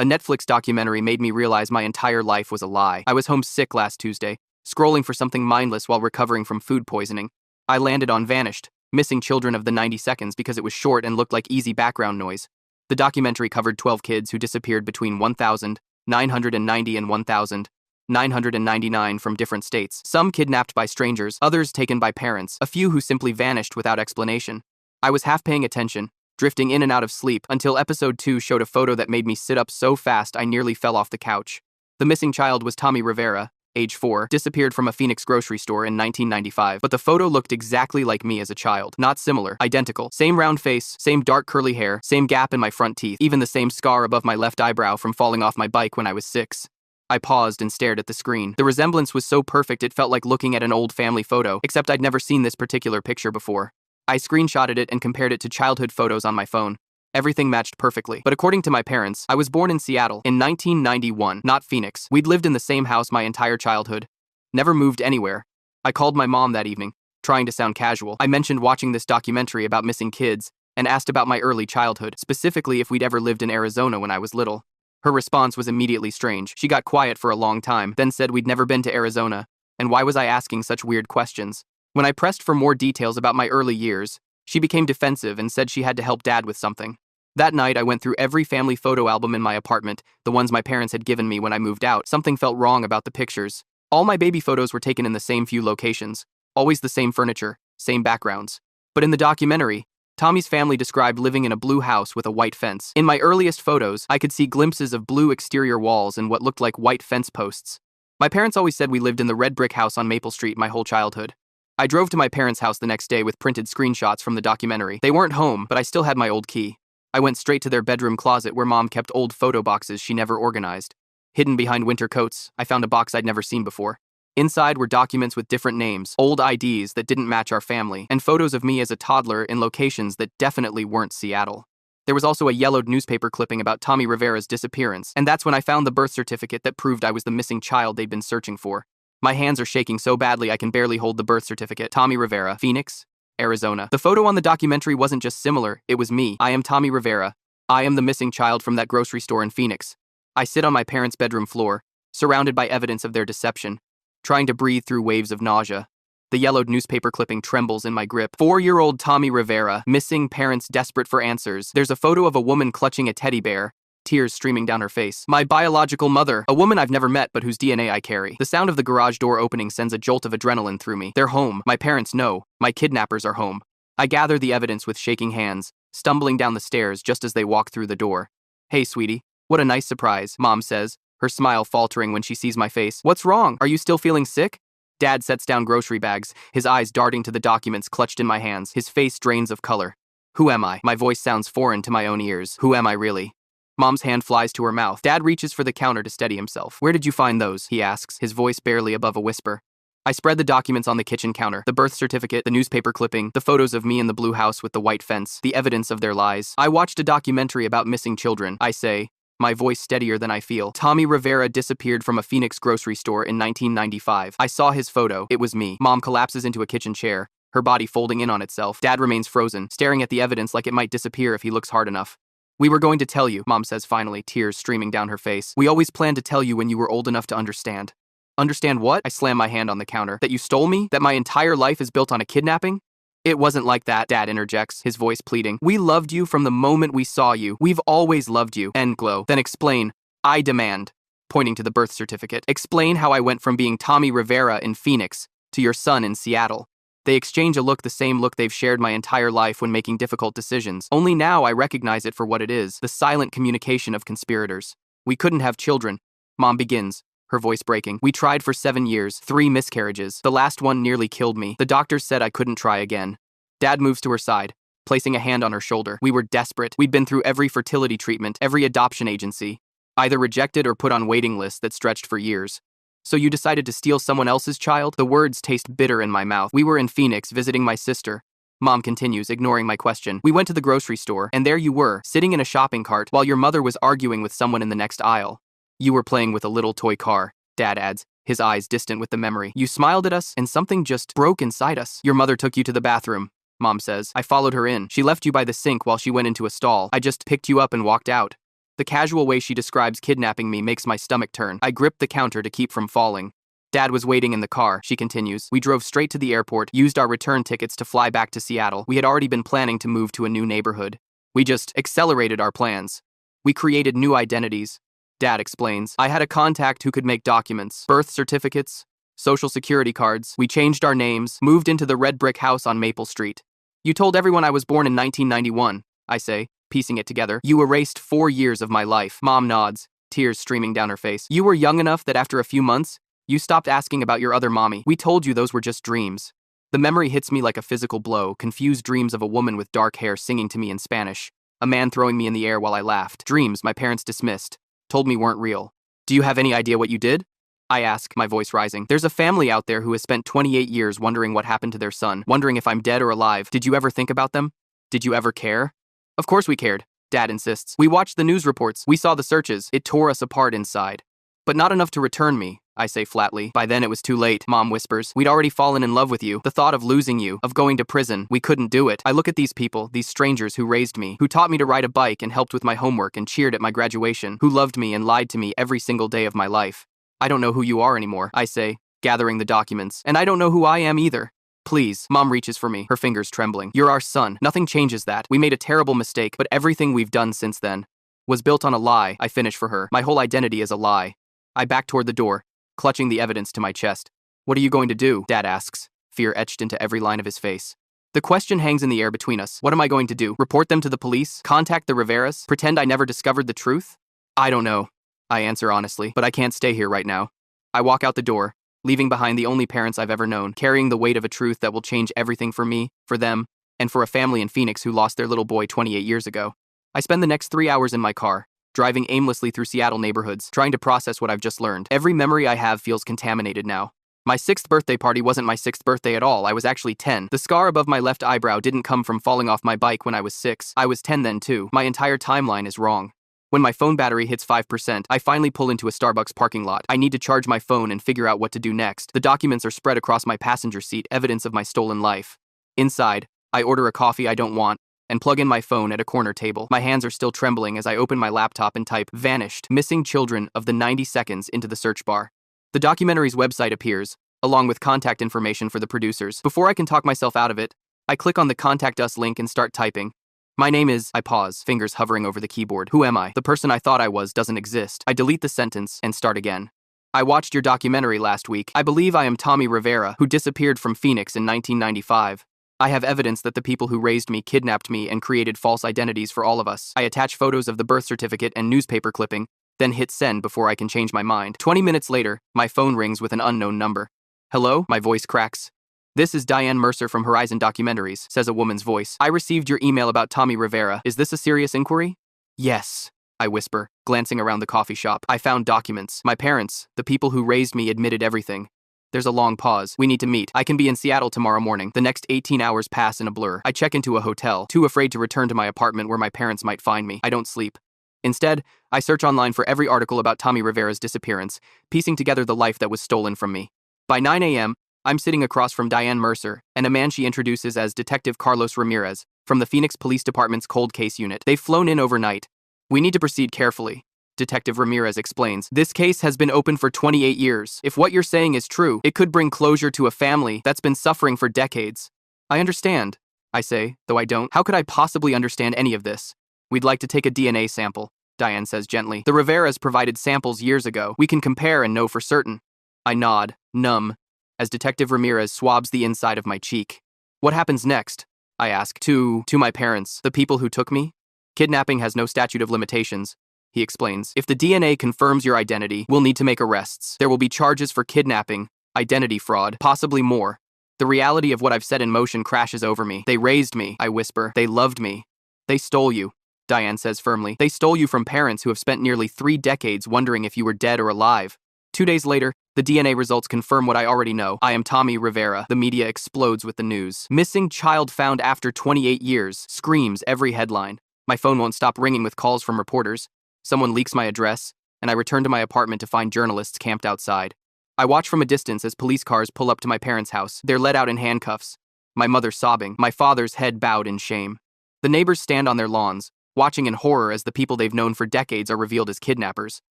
A Netflix documentary made me realize my entire life was a lie. I was homesick last Tuesday, scrolling for something mindless while recovering from food poisoning. I landed on Vanished, Missing Children of the 90 Seconds because it was short and looked like easy background noise. The documentary covered 12 kids who disappeared between 1,990 and 1,999 from different states. Some kidnapped by strangers, others taken by parents, a few who simply vanished without explanation. I was half paying attention, drifting in and out of sleep, until episode 2 showed a photo that made me sit up so fast I nearly fell off the couch. The missing child was Tommy Rivera, age 4, disappeared from a Phoenix grocery store in 1995, but the photo looked exactly like me as a child. Not similar, identical. Same round face, same dark curly hair, same gap in my front teeth, even the same scar above my left eyebrow from falling off my bike when I was 6. I paused and stared at the screen. The resemblance was so perfect it felt like looking at an old family photo, except I'd never seen this particular picture before. I screenshotted it and compared it to childhood photos on my phone. Everything matched perfectly. But according to my parents, I was born in Seattle in 1991, not Phoenix. We'd lived in the same house my entire childhood. Never moved anywhere. I called my mom that evening, trying to sound casual. I mentioned watching this documentary about missing kids and asked about my early childhood, specifically if we'd ever lived in Arizona when I was little. Her response was immediately strange. She got quiet for a long time, then said we'd never been to Arizona, and why was I asking such weird questions? When I pressed for more details about my early years, she became defensive and said she had to help Dad with something. That night, I went through every family photo album in my apartment, the ones my parents had given me when I moved out. Something felt wrong about the pictures. All my baby photos were taken in the same few locations, always the same furniture, same backgrounds. But in the documentary, Tommy's family described living in a blue house with a white fence. In my earliest photos, I could see glimpses of blue exterior walls and what looked like white fence posts. My parents always said we lived in the red brick house on Maple Street my whole childhood. I drove to my parents' house the next day with printed screenshots from the documentary. They weren't home, but I still had my old key. I went straight to their bedroom closet where Mom kept old photo boxes she never organized. Hidden behind winter coats, I found a box I'd never seen before. Inside were documents with different names, old IDs that didn't match our family, and photos of me as a toddler in locations that definitely weren't Seattle. There was also a yellowed newspaper clipping about Tommy Rivera's disappearance, and that's when I found the birth certificate that proved I was the missing child they'd been searching for. My hands are shaking so badly I can barely hold the birth certificate. Tommy Rivera, Phoenix, Arizona. The photo on the documentary wasn't just similar, it was me. I am Tommy Rivera. I am the missing child from that grocery store in Phoenix. I sit on my parents' bedroom floor, surrounded by evidence of their deception, trying to breathe through waves of nausea. The yellowed newspaper clipping trembles in my grip. 4-year-old Tommy Rivera, missing, parents desperate for answers. There's a photo of a woman clutching a teddy bear, tears streaming down her face. My biological mother, a woman I've never met but whose DNA I carry. The sound of the garage door opening sends a jolt of adrenaline through me. They're home. My parents know. My kidnappers are home. I gather the evidence with shaking hands, stumbling down the stairs just as they walk through the door. Hey, sweetie. What a nice surprise, Mom says, her smile faltering when she sees my face. What's wrong? Are you still feeling sick? Dad sets down grocery bags, his eyes darting to the documents clutched in my hands. His face drains of color. Who am I? My voice sounds foreign to my own ears. Who am I really? Mom's hand flies to her mouth. Dad reaches for the counter to steady himself. Where did you find those? He asks, his voice barely above a whisper. I spread the documents on the kitchen counter. The birth certificate, the newspaper clipping, the photos of me in the blue house with the white fence, the evidence of their lies. I watched a documentary about missing children, I say, my voice steadier than I feel. Tommy Rivera disappeared from a Phoenix grocery store in 1995. I saw his photo. It was me. Mom collapses into a kitchen chair, her body folding in on itself. Dad remains frozen, staring at the evidence like it might disappear if he looks hard enough. We were going to tell you, Mom says finally, tears streaming down her face. We always planned to tell you when you were old enough to understand. Understand what? I slam my hand on the counter. That you stole me? That my entire life is built on a kidnapping? It wasn't like that, Dad interjects, his voice pleading. We loved you from the moment we saw you. We've always loved you. End glow. Then explain. I demand. Pointing to the birth certificate. Explain how I went from being Tommy Rivera in Phoenix to your son in Seattle. They exchange a look, the same look they've shared my entire life when making difficult decisions. Only now I recognize it for what it is, the silent communication of conspirators. We couldn't have children. Mom begins, her voice breaking. We tried for 7 years, 3 miscarriages. The last one nearly killed me. The doctors said I couldn't try again. Dad moves to her side, placing a hand on her shoulder. We were desperate. We'd been through every fertility treatment, every adoption agency, either rejected or put on waiting lists that stretched for years. So you decided to steal someone else's child? The words taste bitter in my mouth. We were in Phoenix visiting my sister. Mom continues, ignoring my question. We went to the grocery store, and there you were, sitting in a shopping cart while your mother was arguing with someone in the next aisle. You were playing with a little toy car, Dad adds, his eyes distant with the memory. You smiled at us, and something just broke inside us. Your mother took you to the bathroom, Mom says. I followed her in. She left you by the sink while she went into a stall. I just picked you up and walked out. The casual way she describes kidnapping me makes my stomach turn. I grip the counter to keep from falling. Dad was waiting in the car, she continues. We drove straight to the airport, used our return tickets to fly back to Seattle. We had already been planning to move to a new neighborhood. We just accelerated our plans. We created new identities. Dad explains. I had a contact who could make documents, birth certificates, social security cards. We changed our names, moved into the red brick house on Maple Street. You told everyone I was born in 1991, I say, piecing it together. You erased 4 years of my life. Mom nods, tears streaming down her face. You were young enough that after a few months, you stopped asking about your other mommy. We told you those were just dreams. The memory hits me like a physical blow, confused dreams of a woman with dark hair singing to me in Spanish, a man throwing me in the air while I laughed. Dreams my parents dismissed, told me weren't real. Do you have any idea what you did? I ask, my voice rising. There's a family out there who has spent 28 years wondering what happened to their son, wondering if I'm dead or alive. Did you ever think about them? Did you ever care? Of course we cared, Dad insists. We watched the news reports, we saw the searches. It tore us apart inside. But not enough to return me, I say flatly. By then it was too late, Mom whispers. We'd already fallen in love with you. The thought of losing you, of going to prison, we couldn't do it. I look at these people, these strangers who raised me, who taught me to ride a bike and helped with my homework and cheered at my graduation, who loved me and lied to me every single day of my life. I don't know who you are anymore, I say, gathering the documents. And I don't know who I am either. Please. Mom reaches for me, her fingers trembling. You're our son. Nothing changes that. We made a terrible mistake, but everything we've done since then was built on a lie. I finish for her. My whole identity is a lie. I back toward the door, clutching the evidence to my chest. What are you going to do? Dad asks, fear etched into every line of his face. The question hangs in the air between us. What am I going to do? Report them to the police? Contact the Riveras? Pretend I never discovered the truth? I don't know, I answer honestly, but I can't stay here right now. I walk out the door, leaving behind the only parents I've ever known, carrying the weight of a truth that will change everything for me, for them, and for a family in Phoenix who lost their little boy 28 years ago. I spend the next 3 hours in my car, driving aimlessly through Seattle neighborhoods, trying to process what I've just learned. Every memory I have feels contaminated now. My 6th birthday party wasn't my 6th birthday at all. I was actually 10. The scar above my left eyebrow didn't come from falling off my bike when I was 6. I was 10 then too. My entire timeline is wrong. When my phone battery hits 5%, I finally pull into a Starbucks parking lot. I need to charge my phone and figure out what to do next. The documents are spread across my passenger seat, evidence of my stolen life. Inside, I order a coffee I don't want and plug in my phone at a corner table. My hands are still trembling as I open my laptop and type "vanished, missing children" of the 90 seconds into the search bar. The documentary's website appears, along with contact information for the producers. Before I can talk myself out of it, I click on the Contact Us link and start typing. My name is... I pause, fingers hovering over the keyboard. Who am I? The person I thought I was doesn't exist. I delete the sentence and start again. I watched your documentary last week. I believe I am Tommy Rivera, who disappeared from Phoenix in 1995. I have evidence that the people who raised me kidnapped me and created false identities for all of us. I attach photos of the birth certificate and newspaper clipping, then hit send before I can change my mind. 20 minutes later, my phone rings with an unknown number. Hello? My voice cracks. This is Diane Mercer from Horizon Documentaries, says a woman's voice. I received your email about Tommy Rivera. Is this a serious inquiry? Yes, I whisper, glancing around the coffee shop. I found documents. My parents, the people who raised me, admitted everything. There's a long pause. We need to meet. I can be in Seattle tomorrow morning. The next 18 hours pass in a blur. I check into a hotel, too afraid to return to my apartment where my parents might find me. I don't sleep. Instead, I search online for every article about Tommy Rivera's disappearance, piecing together the life that was stolen from me. By 9 a.m., I'm sitting across from Diane Mercer and a man she introduces as Detective Carlos Ramirez from the Phoenix Police Department's Cold Case Unit. They've flown in overnight. We need to proceed carefully, Detective Ramirez explains. This case has been open for 28 years. If what you're saying is true, it could bring closure to a family that's been suffering for decades. I understand, I say, though I don't. How could I possibly understand any of this? We'd like to take a DNA sample, Diane says gently. The Riveras provided samples years ago. We can compare and know for certain. I nod, numb, as Detective Ramirez swabs the inside of my cheek. What happens next? I ask. To my parents, the people who took me? Kidnapping has no statute of limitations, he explains. If the DNA confirms your identity, we'll need to make arrests. There will be charges for kidnapping, identity fraud, possibly more. The reality of what I've set in motion crashes over me. They raised me, I whisper. They loved me. They stole you, Diane says firmly. They stole you from parents who have spent nearly 3 decades wondering if you were dead or alive. 2 days later, the DNA results confirm what I already know. I am Tommy Rivera. The media explodes with the news. Missing child found after 28 years, screams every headline. My phone won't stop ringing with calls from reporters. Someone leaks my address, and I return to my apartment to find journalists camped outside. I watch from a distance as police cars pull up to my parents' house. They're led out in handcuffs. My mother sobbing, my father's head bowed in shame. The neighbors stand on their lawns, watching in horror as the people they've known for decades are revealed as kidnappers.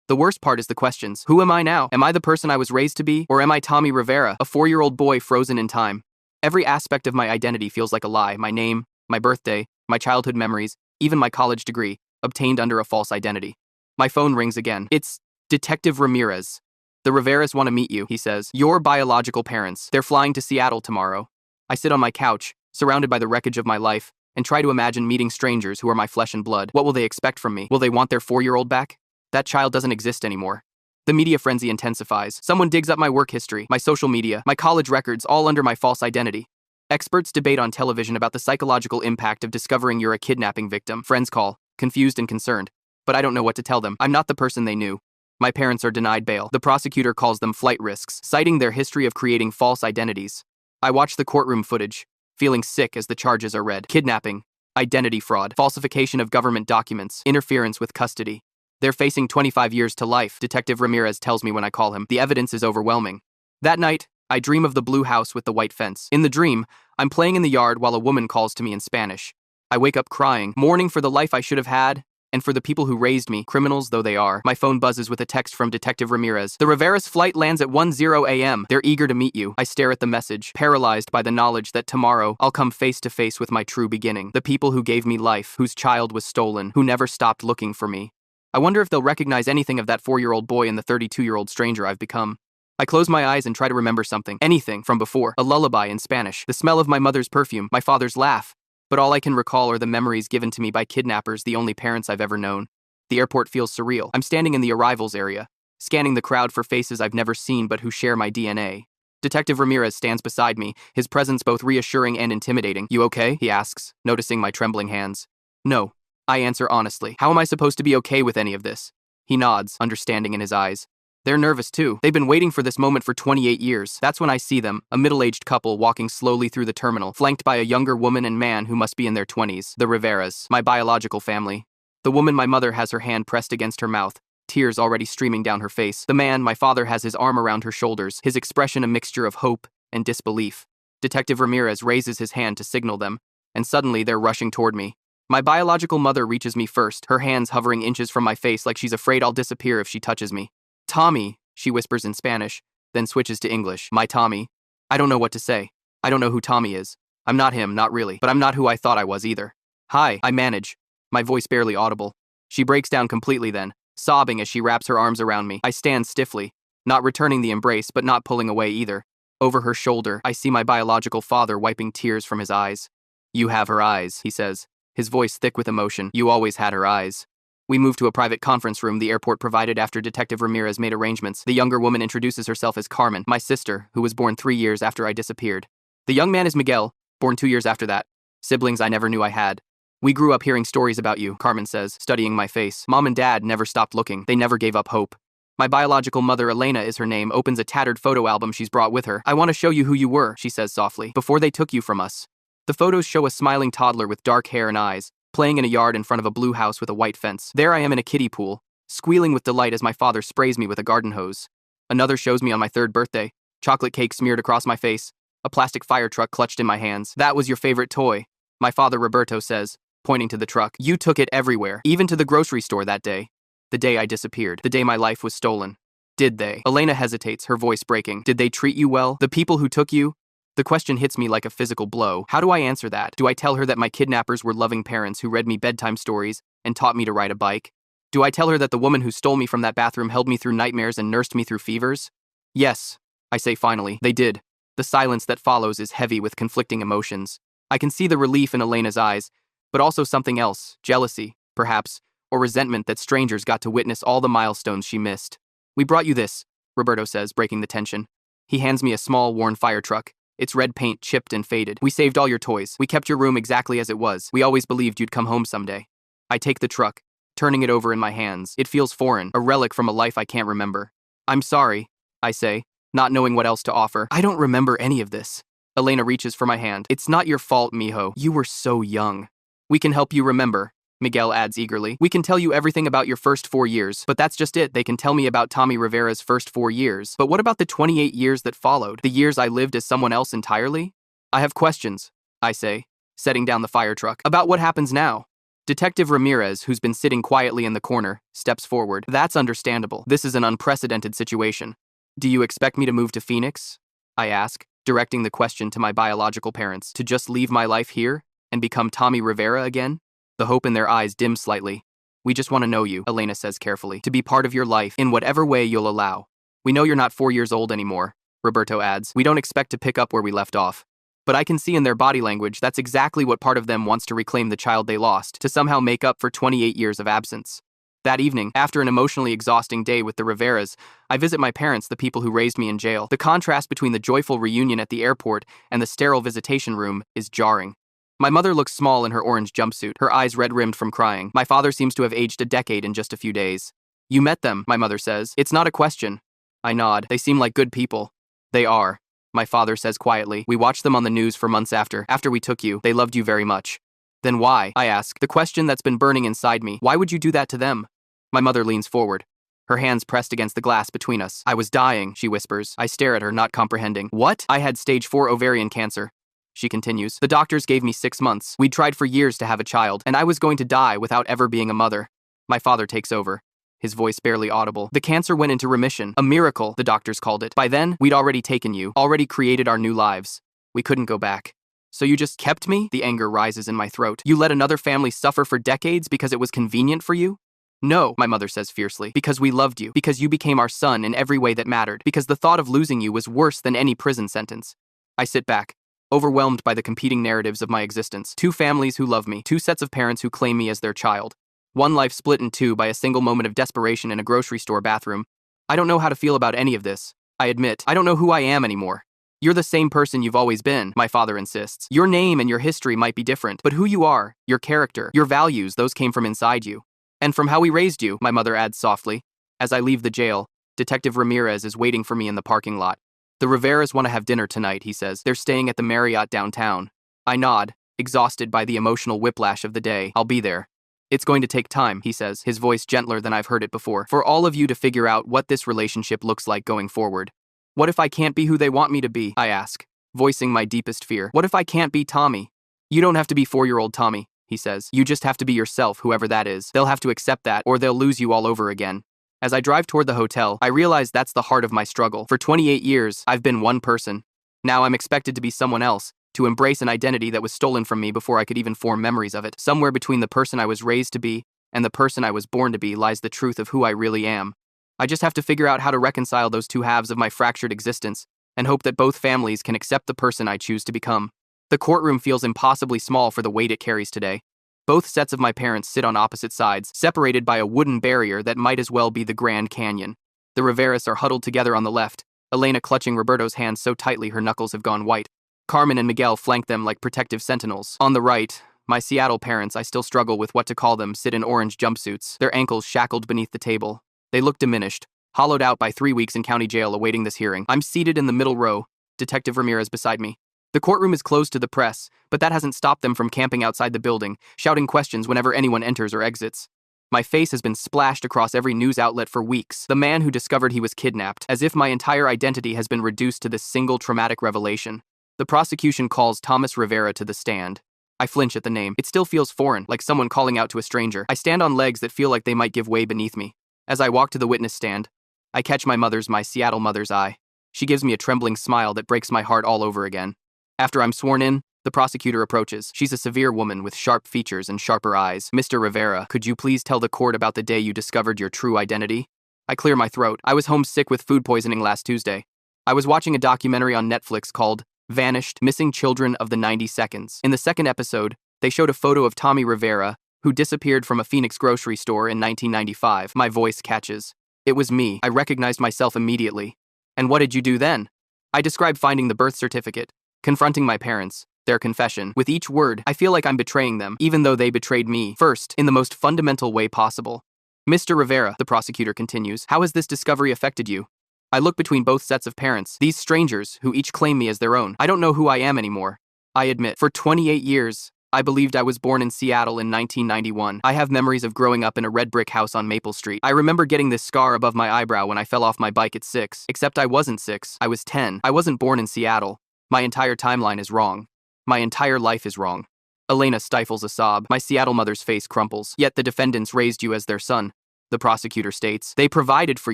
The worst part is the questions. Who am I now? Am I the person I was raised to be? Or am I Tommy Rivera, a 4-year-old boy frozen in time? Every aspect of my identity feels like a lie. My name, my birthday, my childhood memories, even my college degree, obtained under a false identity. My phone rings again. It's Detective Ramirez. The Riveras want to meet you, he says. Your biological parents. They're flying to Seattle tomorrow. I sit on my couch, surrounded by the wreckage of my life, and try to imagine meeting strangers who are my flesh and blood. What will they expect from me? Will they want their 4-year-old back? That child doesn't exist anymore. The media frenzy intensifies. Someone digs up my work history, my social media, my college records, all under my false identity. Experts debate on television about the psychological impact of discovering you're a kidnapping victim. Friends call, confused and concerned. But I don't know what to tell them. I'm not the person they knew. My parents are denied bail. The prosecutor calls them flight risks, citing their history of creating false identities. I watch the courtroom footage, feeling sick as the charges are read. Kidnapping, identity fraud, falsification of government documents, interference with custody. They're facing 25 years to life, Detective Ramirez tells me when I call him. The evidence is overwhelming. That night, I dream of the blue house with the white fence. In the dream, I'm playing in the yard while a woman calls to me in Spanish. I wake up crying, mourning for the life I should have had, and for the people who raised me, criminals though they are. My phone buzzes with a text from Detective Ramirez. The Riveras flight lands at 1:00 a.m. They're eager to meet you. I stare at the message, paralyzed by the knowledge that tomorrow I'll come face to face with my true beginning. The people who gave me life, whose child was stolen, who never stopped looking for me. I wonder if they'll recognize anything of that 4-year-old boy and the 32-year-old stranger I've become. I close my eyes and try to remember something, anything from before, a lullaby in Spanish, the smell of my mother's perfume, my father's laugh. But all I can recall are the memories given to me by kidnappers, the only parents I've ever known. The airport feels surreal. I'm standing in the arrivals area, scanning the crowd for faces I've never seen but who share my DNA. Detective Ramirez stands beside me, his presence both reassuring and intimidating. You okay? He asks, noticing my trembling hands. No, I answer honestly. How am I supposed to be okay with any of this? He nods, understanding in his eyes. They're nervous too. They've been waiting for this moment for 28 years. That's when I see them, a middle-aged couple walking slowly through the terminal, flanked by a younger woman and man who must be in their 20s, the Riveras, my biological family. The woman, my mother, has her hand pressed against her mouth, tears already streaming down her face. The man, my father, has his arm around her shoulders, his expression a mixture of hope and disbelief. Detective Ramirez raises his hand to signal them, and suddenly they're rushing toward me. My biological mother reaches me first, her hands hovering inches from my face like she's afraid I'll disappear if she touches me. Tommy, she whispers in Spanish, then switches to English. My Tommy. I don't know what to say. I don't know who Tommy is. I'm not him, not really, but I'm not who I thought I was either. Hi, I manage. My voice barely audible. She breaks down completely then, sobbing as she wraps her arms around me. I stand stiffly, not returning the embrace but not pulling away either. Over her shoulder, I see my biological father wiping tears from his eyes. You have her eyes, he says, his voice thick with emotion. You always had her eyes. We move to a private conference room the airport provided after Detective Ramirez made arrangements. The younger woman introduces herself as Carmen, my sister, who was born 3 years after I disappeared. The young man is Miguel, born 2 years after that. Siblings I never knew I had. We grew up hearing stories about you, Carmen says, studying my face. Mom and Dad never stopped looking. They never gave up hope. My biological mother, Elena is her name, opens a tattered photo album she's brought with her. I want to show you who you were, she says softly, before they took you from us. The photos show a smiling toddler with dark hair and eyes, playing in a yard in front of a blue house with a white fence. There I am in a kiddie pool, squealing with delight as my father sprays me with a garden hose. Another shows me on my 3rd birthday, chocolate cake smeared across my face, a plastic fire truck clutched in my hands. That was your favorite toy, my father Roberto says, pointing to the truck. You took it everywhere, even to the grocery store that day. The day I disappeared, the day my life was stolen. Did they? Elena hesitates, her voice breaking. Did they treat you well? The people who took you? The question hits me like a physical blow. How do I answer that? Do I tell her that my kidnappers were loving parents who read me bedtime stories and taught me to ride a bike? Do I tell her that the woman who stole me from that bathroom held me through nightmares and nursed me through fevers? Yes, I say finally, they did. The silence that follows is heavy with conflicting emotions. I can see the relief in Elena's eyes, but also something else, jealousy, perhaps, or resentment that strangers got to witness all the milestones she missed. We brought you this, Roberto says, breaking the tension. He hands me a small, worn fire truck. Its red paint chipped and faded. We saved all your toys. We kept your room exactly as it was. We always believed you'd come home someday. I take the truck, turning it over in my hands. It feels foreign, a relic from a life I can't remember. I'm sorry, I say, not knowing what else to offer. I don't remember any of this. Elena reaches for my hand. It's not your fault, mijo. You were so young. We can help you remember, Miguel adds eagerly. We can tell you everything about your first 4 years, but that's just it. They can tell me about Tommy Rivera's first 4 years. But what about the 28 years that followed? The years I lived as someone else entirely? I have questions, I say, setting down the fire truck. About what happens now? Detective Ramirez, who's been sitting quietly in the corner, steps forward. That's understandable. This is an unprecedented situation. Do you expect me to move to Phoenix? I ask, directing the question to my biological parents. To just leave my life here and become Tommy Rivera again? The hope in their eyes dims slightly. We just want to know you, Elena says carefully, to be part of your life in whatever way you'll allow. We know you're not 4 years old anymore, Roberto adds. We don't expect to pick up where we left off. But I can see in their body language that's exactly what part of them wants to reclaim the child they lost, to somehow make up for 28 years of absence. That evening, after an emotionally exhausting day with the Riveras, I visit my parents, the people who raised me in jail. The contrast between the joyful reunion at the airport and the sterile visitation room is jarring. My mother looks small in her orange jumpsuit, her eyes red-rimmed from crying. My father seems to have aged a decade in just a few days. You met them, my mother says. It's not a question. I nod. They seem like good people. They are, my father says quietly. We watched them on the news for months after we took you. They loved you very much. Then why? I ask, the question that's been burning inside me. Why would you do that to them? My mother leans forward, her hands pressed against the glass between us. I was dying, she whispers. I stare at her, not comprehending. What? I had stage 4 ovarian cancer. She continues. The doctors gave me 6 months. We'd tried for years to have a child, and I was going to die without ever being a mother. My father takes over, his voice barely audible. The cancer went into remission. A miracle, the doctors called it. By then, we'd already taken you, already created our new lives. We couldn't go back. So you just kept me? The anger rises in my throat. You let another family suffer for decades because it was convenient for you? No, my mother says fiercely. Because we loved you. Because you became our son in every way that mattered. Because the thought of losing you was worse than any prison sentence. I sit back, overwhelmed by the competing narratives of my existence. 2 families who love me. 2 sets of parents who claim me as their child. 1 life split in 2 by a single moment of desperation in a grocery store bathroom. I don't know how to feel about any of this. I admit, I don't know who I am anymore. You're the same person you've always been, my father insists. Your name and your history might be different, but who you are, your character, your values, those came from inside you. And from how we raised you, my mother adds softly. As I leave the jail, Detective Ramirez is waiting for me in the parking lot. The Riveras want to have dinner tonight, he says. They're staying at the Marriott downtown. I nod, exhausted by the emotional whiplash of the day. I'll be there. It's going to take time, he says, his voice gentler than I've heard it before, for all of you to figure out what this relationship looks like going forward. What if I can't be who they want me to be? I ask, voicing my deepest fear. What if I can't be Tommy? You don't have to be 4-year-old Tommy, he says. You just have to be yourself, whoever that is. They'll have to accept that, or they'll lose you all over again. As I drive toward the hotel, I realize that's the heart of my struggle. For 28 years, I've been one person. Now I'm expected to be someone else, to embrace an identity that was stolen from me before I could even form memories of it. Somewhere between the person I was raised to be and the person I was born to be lies the truth of who I really am. I just have to figure out how to reconcile those 2 halves of my fractured existence and hope that both families can accept the person I choose to become. The courtroom feels impossibly small for the weight it carries today. Both sets of my parents sit on opposite sides, separated by a wooden barrier that might as well be the Grand Canyon. The Riveras are huddled together on the left, Elena clutching Roberto's hand so tightly her knuckles have gone white. Carmen and Miguel flank them like protective sentinels. On the right, my Seattle parents, I still struggle with what to call them, sit in orange jumpsuits, their ankles shackled beneath the table. They look diminished, hollowed out by 3 weeks in county jail awaiting this hearing. I'm seated in the middle row, Detective Ramirez beside me. The courtroom is closed to the press, but that hasn't stopped them from camping outside the building, shouting questions whenever anyone enters or exits. My face has been splashed across every news outlet for weeks. The man who discovered he was kidnapped, as if my entire identity has been reduced to this single traumatic revelation. The prosecution calls Thomas Rivera to the stand. I flinch at the name. It still feels foreign, like someone calling out to a stranger. I stand on legs that feel like they might give way beneath me. As I walk to the witness stand, I catch my Seattle mother's eye. She gives me a trembling smile that breaks my heart all over again. After I'm sworn in, the prosecutor approaches. She's a severe woman with sharp features and sharper eyes. Mr. Rivera, could you please tell the court about the day you discovered your true identity? I clear my throat. I was homesick with food poisoning last Tuesday. I was watching a documentary on Netflix called Vanished: Missing Children of the 90 Seconds. In the second episode, they showed a photo of Tommy Rivera, who disappeared from a Phoenix grocery store in 1995. My voice catches. It was me. I recognized myself immediately. And what did you do then? I describe finding the birth certificate, confronting my parents, their confession. With each word, I feel like I'm betraying them, even though they betrayed me, first, in the most fundamental way possible. Mr. Rivera, the prosecutor continues, how has this discovery affected you? I look between both sets of parents, these strangers who each claim me as their own. I don't know who I am anymore. I admit, for 28 years, I believed I was born in Seattle in 1991. I have memories of growing up in a red brick house on Maple Street. I remember getting this scar above my eyebrow when I fell off my bike at 6. Except I wasn't 6, I was 10. I wasn't born in Seattle. My entire timeline is wrong. My entire life is wrong. Elena stifles a sob. My Seattle mother's face crumples. Yet the defendants raised you as their son. The prosecutor states. They provided for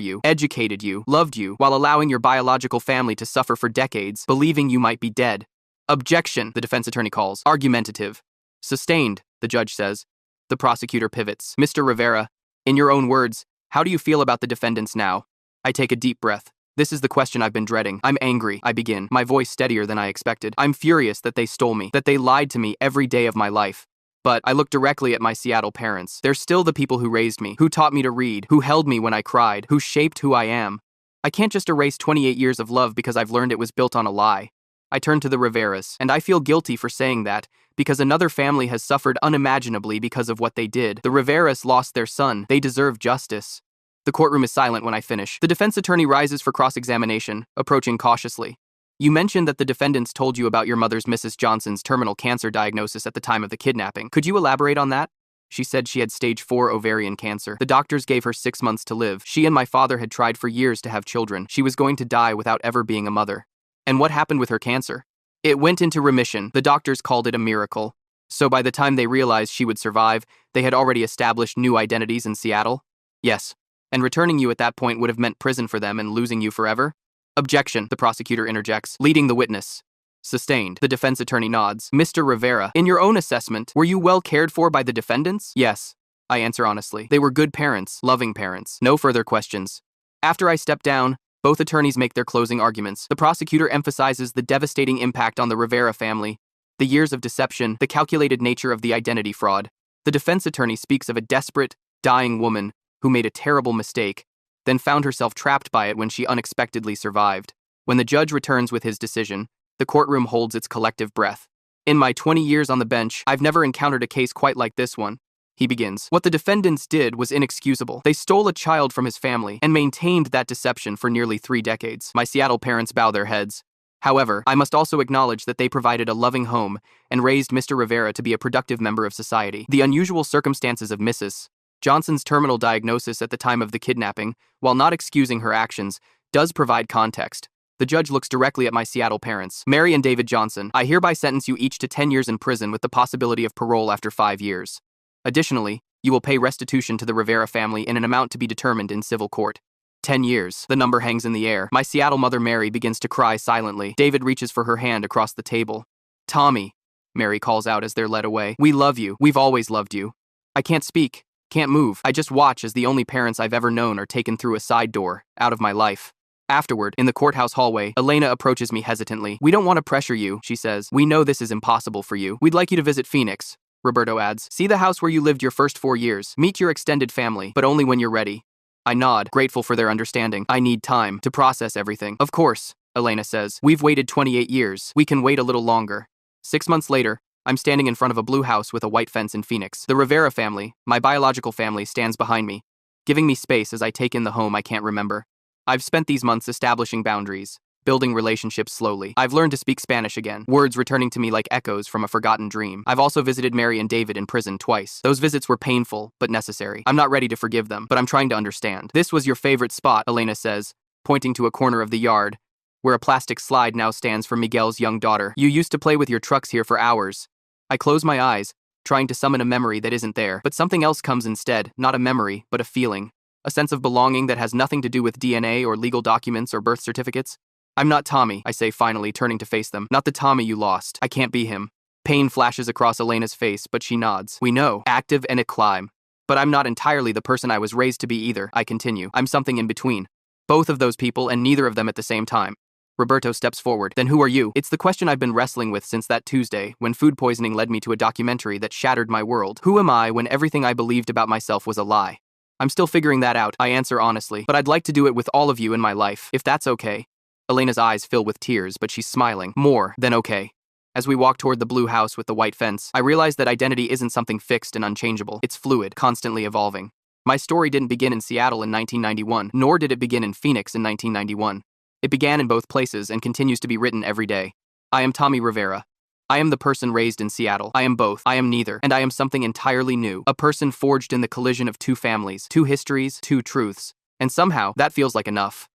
you, educated you, loved you, while allowing your biological family to suffer for decades, believing you might be dead. Objection, the defense attorney calls. Argumentative. Sustained, the judge says. The prosecutor pivots. Mr. Rivera, in your own words, how do you feel about the defendants now? I take a deep breath. This is the question I've been dreading. I'm angry, I begin, my voice steadier than I expected. I'm furious that they stole me, that they lied to me every day of my life. But I look directly at my Seattle parents. They're still the people who raised me, who taught me to read, who held me when I cried, who shaped who I am. I can't just erase 28 years of love because I've learned it was built on a lie. I turn to the Riveras, and I feel guilty for saying that, because another family has suffered unimaginably because of what they did. The Riveras lost their son. They deserve justice. The courtroom is silent when I finish. The defense attorney rises for cross-examination, approaching cautiously. You mentioned that the defendants told you about your mother's Mrs. Johnson's terminal cancer diagnosis at the time of the kidnapping. Could you elaborate on that? She said she had stage 4 ovarian cancer. The doctors gave her 6 months to live. She and my father had tried for years to have children. She was going to die without ever being a mother. And what happened with her cancer? It went into remission. The doctors called it a miracle. So by the time they realized she would survive, they had already established new identities in Seattle? Yes. And returning you at that point would have meant prison for them and losing you forever? Objection, the prosecutor interjects, leading the witness. Sustained. The defense attorney nods. Mr. Rivera, in your own assessment, were you well cared for by the defendants? Yes. I answer honestly. They were good parents, loving parents. No further questions. After I step down, both attorneys make their closing arguments. The prosecutor emphasizes the devastating impact on the Rivera family, the years of deception, the calculated nature of the identity fraud. The defense attorney speaks of a desperate, dying woman who made a terrible mistake, then found herself trapped by it when she unexpectedly survived. When the judge returns with his decision, the courtroom holds its collective breath. In my 20 years on the bench, I've never encountered a case quite like this one. He begins. What the defendants did was inexcusable. They stole a child from his family and maintained that deception for nearly 3 decades. My Seattle parents bow their heads. However, I must also acknowledge that they provided a loving home and raised Mr. Rivera to be a productive member of society. The unusual circumstances of Mrs. Johnson's terminal diagnosis at the time of the kidnapping, while not excusing her actions, does provide context. The judge looks directly at my Seattle parents. Mary and David Johnson, I hereby sentence you each to 10 years in prison with the possibility of parole after 5 years. Additionally, you will pay restitution to the Rivera family in an amount to be determined in civil court. 10 years. The number hangs in the air. My Seattle mother Mary begins to cry silently. David reaches for her hand across the table. Tommy, Mary calls out as they're led away. We love you. We've always loved you. I can't speak. Can't move. I just watch as the only parents I've ever known are taken through a side door, out of my life. Afterward, in the courthouse hallway, Elena approaches me hesitantly. We don't want to pressure you, she says. We know this is impossible for you. We'd like you to visit Phoenix, Roberto adds. See the house where you lived your first 4 years. Meet your extended family, but only when you're ready. I nod, grateful for their understanding. I need time to process everything. Of course, Elena says. We've waited 28 years. We can wait a little longer. 6 months later, I'm standing in front of a blue house with a white fence in Phoenix. The Rivera family, my biological family, stands behind me, giving me space as I take in the home I can't remember. I've spent these months establishing boundaries, building relationships slowly. I've learned to speak Spanish again, words returning to me like echoes from a forgotten dream. I've also visited Mary and David in prison twice. Those visits were painful, but necessary. I'm not ready to forgive them, but I'm trying to understand. This was your favorite spot, Elena says, pointing to a corner of the yard, where a plastic slide now stands for Miguel's young daughter. You used to play with your trucks here for hours. I close my eyes, trying to summon a memory that isn't there, but something else comes instead, not a memory, but a feeling. A sense of belonging that has nothing to do with DNA or legal documents or birth certificates. I'm not Tommy, I say finally, turning to face them. Not the Tommy you lost. I can't be him. Pain flashes across Elena's face, but she nods. We know. Active and a climb. But I'm not entirely the person I was raised to be either, I continue. I'm something in between. Both of those people and neither of them at the same time. Roberto steps forward. Then who are you? It's the question I've been wrestling with since that Tuesday, when food poisoning led me to a documentary that shattered my world. Who am I when everything I believed about myself was a lie? I'm still figuring that out, I answer honestly, but I'd like to do it with all of you in my life, if that's okay. Elena's eyes fill with tears, but she's smiling. More than okay. As we walk toward the blue house with the white fence, I realize that identity isn't something fixed and unchangeable. It's fluid, constantly evolving. My story didn't begin in Seattle in 1991, nor did it begin in Phoenix in 1991. It began in both places and continues to be written every day. I am Tommy Rivera. I am the person raised in Seattle. I am both. I am neither. And I am something entirely new. A person forged in the collision of 2 families, 2 histories, 2 truths. And somehow, that feels like enough.